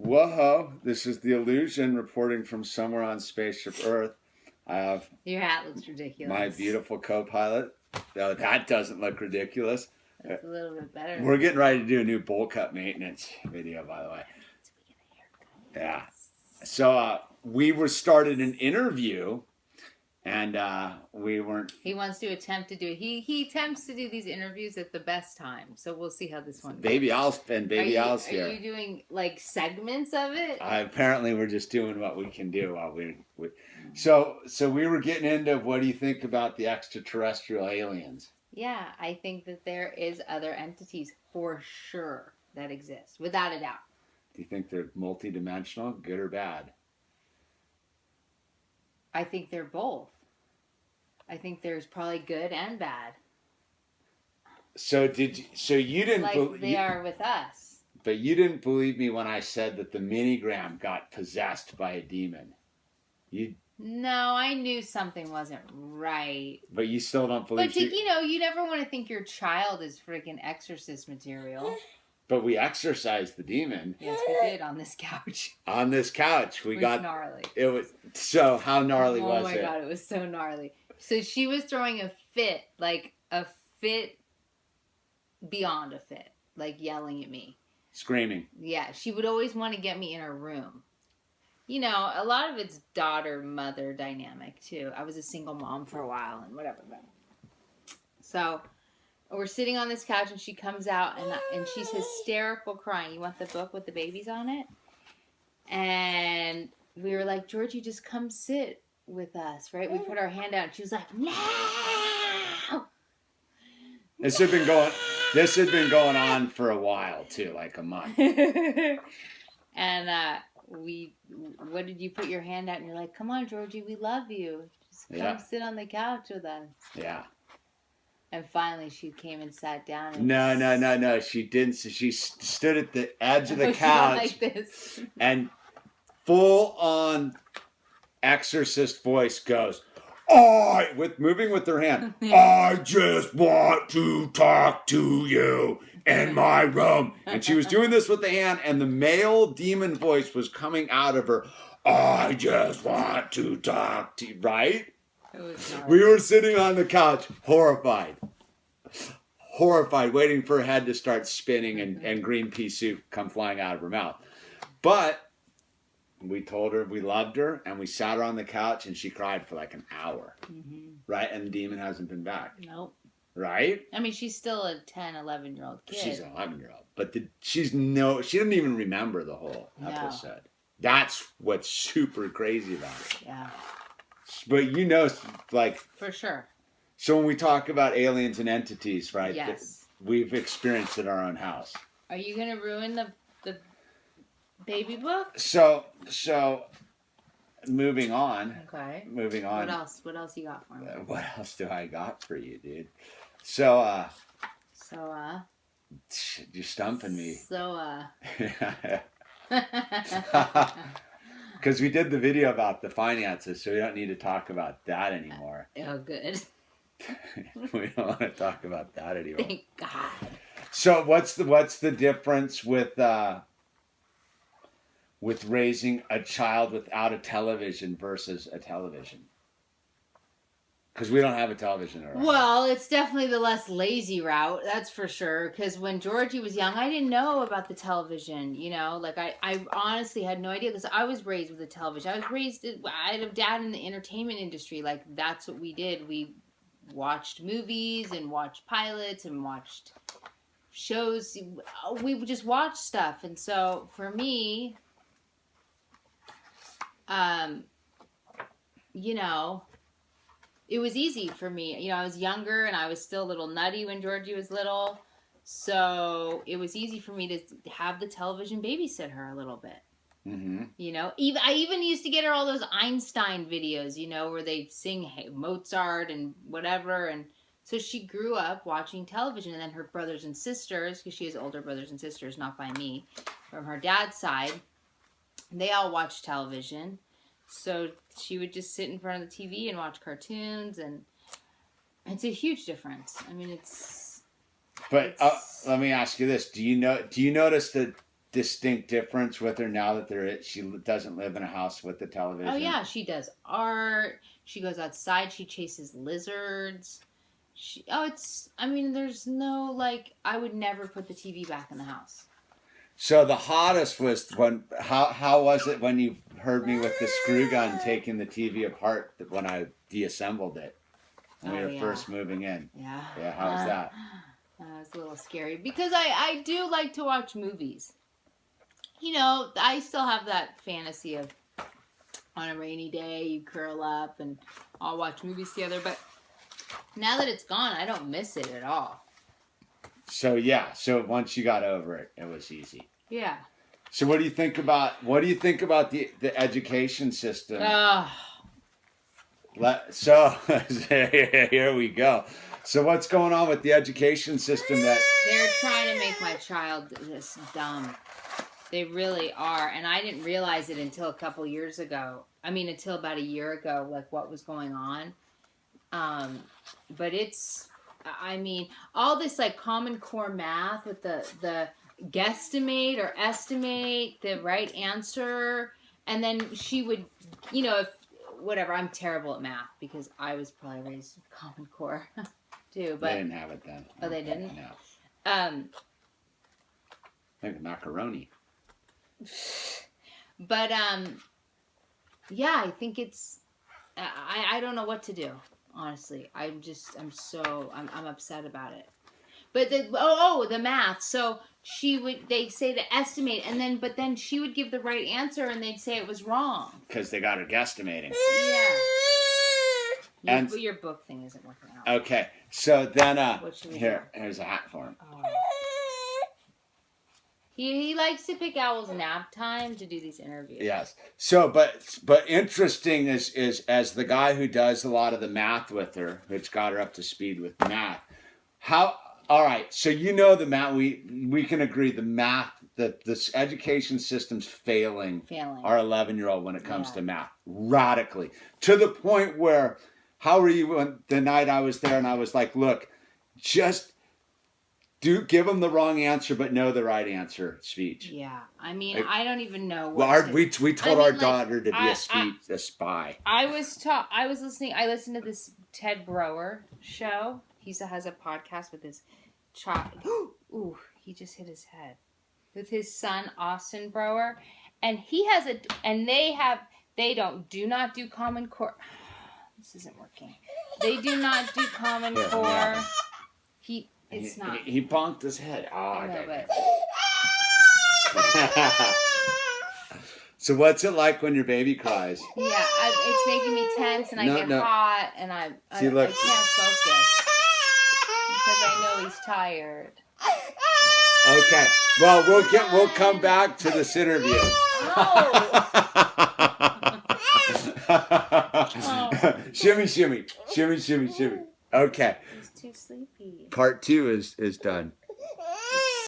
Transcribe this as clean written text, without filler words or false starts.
Whoa, this is the Illusion reporting from somewhere on Spaceship Earth. I have Your hat looks ridiculous. my beautiful co-pilot. No, that doesn't look ridiculous. That's a little bit better. We're getting ready to do a new bowl cut maintenance video, by the way. Yeah. So we were started an interview, and we weren't. He wants to attempt to do it. He attempts to do these interviews at the best time. So we'll see how this one goes. Baby Al's here. Are you doing like segments of it? Apparently, we're just doing what we can do while we. So we were getting into what do you think about the extraterrestrial aliens? Yeah, I think that there is other entities for sure that exist, without a doubt. Do you think they're multidimensional, good or bad? I think they're both. I think there's probably good and bad. So you didn't like they are with us. But you didn't believe me when I said that the minigram got possessed by a demon. No, I knew something wasn't right. But you still don't believe. But you never want to think your child is freaking exorcist material. But we exorcised the demon. Yes, we did on this couch. On this couch, we got gnarly. It was so. How gnarly was it? Oh my god, it was so gnarly. So she was throwing a fit, like a fit beyond a fit, like yelling at me, screaming. Yeah, she would always want to get me in her room. You know, a lot of it's daughter-mother dynamic too. I was a single mom for a while and whatever. So. We're sitting on this couch, and she comes out, and she's hysterical crying. You want the book with the babies on it? And we were like, Georgie, just come sit with us, right? We put our hand out, and she was like, no! This had been going on for a while, too, like a month. And what did you put your hand out, and you're like, come on, Georgie, we love you. Just come sit on the couch with us. Yeah. And finally, she came and sat down. And No. She didn't. She stood at the edge of the couch like this. And full-on exorcist voice goes, moving with her hand. I just want to talk to you in my room. And she was doing this with the hand, and the male demon voice was coming out of her. I just want to talk to you, right? We were sitting on the couch, horrified, waiting for her head to start spinning and green pea soup come flying out of her mouth. But we told her we loved her, and we sat her on the couch, and she cried for like an hour, right? And the demon hasn't been back. Nope. Right? I mean, she's still a 10, 11-year-old kid. She's an 11-year-old. But she didn't even remember the whole episode. That's what's super crazy about it. Yeah. But like... For sure. So when we talk about aliens and entities, right? Yes. We've experienced in our own house. Are you going to ruin the baby book? So moving on. Okay. Moving on. What else you got for me? What else do I got for you, dude? So you're stumping me. Because we did the video about the finances, so we don't need to talk about that anymore. Oh, good. We don't want to talk about that anymore. Thank God. So what's the difference with raising a child without a television versus a television? Because we don't have a television around. Well, it's definitely the less lazy route, that's for sure. Because when Georgie was young, I didn't know about the television, Like, I honestly had no idea, because I was raised with a television. I had a dad in the entertainment industry. Like, that's what we did. We watched movies and watched pilots and watched shows. We would just watch stuff. And so, for me, it was easy for me. I was younger, and I was still a little nutty when Georgie was little. So it was easy for me to have the television babysit her a little bit. Mm-hmm. I even used to get her all those Einstein videos, where they sing Mozart and whatever. And so she grew up watching television. And then her brothers and sisters, because she has older brothers and sisters, not by me, from her dad's side, they all watched television. So she would just sit in front of the TV and watch cartoons, and it's a huge difference. I mean, But let me ask you this: Do you notice that distinct difference with her now that she doesn't live in a house with the television? Oh yeah, she does art. She goes outside. She chases lizards. I mean, there's no like. I would never put the TV back in the house. So the hottest was when. How was it when you heard me with the screw gun taking the TV apart when I deassembled it when we were first moving in? Yeah. Yeah. How was that? It was a little scary because I do like to watch movies. You know, I still have that fantasy of on a rainy day you curl up and all watch movies together. But now that it's gone, I don't miss it at all. So yeah. So once you got over it, it was easy. Yeah. So what do you think about the education system? So here we go. So what's going on with the education system that they're trying to make my child this dumb? They really are, and I didn't realize it until a couple years ago. I mean, until about a year ago, like what was going on. But I mean, all this like Common Core math with the guesstimate or estimate the right answer, and then she would, you know, if whatever. I'm terrible at math because I was probably raised with Common Core too. But they didn't have it then. Oh, they didn't. No. I think macaroni. But yeah, I think it's. I don't know what to do. Honestly, I'm upset about it. But the math. So they say the estimate, and then she would give the right answer, and they'd say it was wrong because they got her guesstimating. Yeah. Your book thing isn't working out. Okay, so then here's a hat for him. Oh. He likes to pick Owl's nap time to do these interviews. Yes. So, but interesting is as the guy who does a lot of the math with her, which got her up to speed with math. All right. So you know the math. We can agree the math that this education system's failing our 11-year-old when it comes to math radically to the point where how were you the night I was there and I was like, look, just. Give them the wrong answer, but know the right answer. Speech. Yeah, I mean, I don't even know. We told our daughter to be a spy. I listening. I listened to this Ted Brower show. He has a podcast with his child. Ooh, he just hit his head with his son Austin Brower, and he has they do not do Common Core. This isn't working. They do not do Common Core. It's not. He bonked his head. I know, but... So what's it like when your baby cries? Yeah, it's making me tense and I get hot and I can't focus because I know he's tired. Okay. Well, we'll come back to this interview. Shimmy, shimmy, shimmy, shimmy, shimmy. Okay. He's too sleepy. Part 2 is done.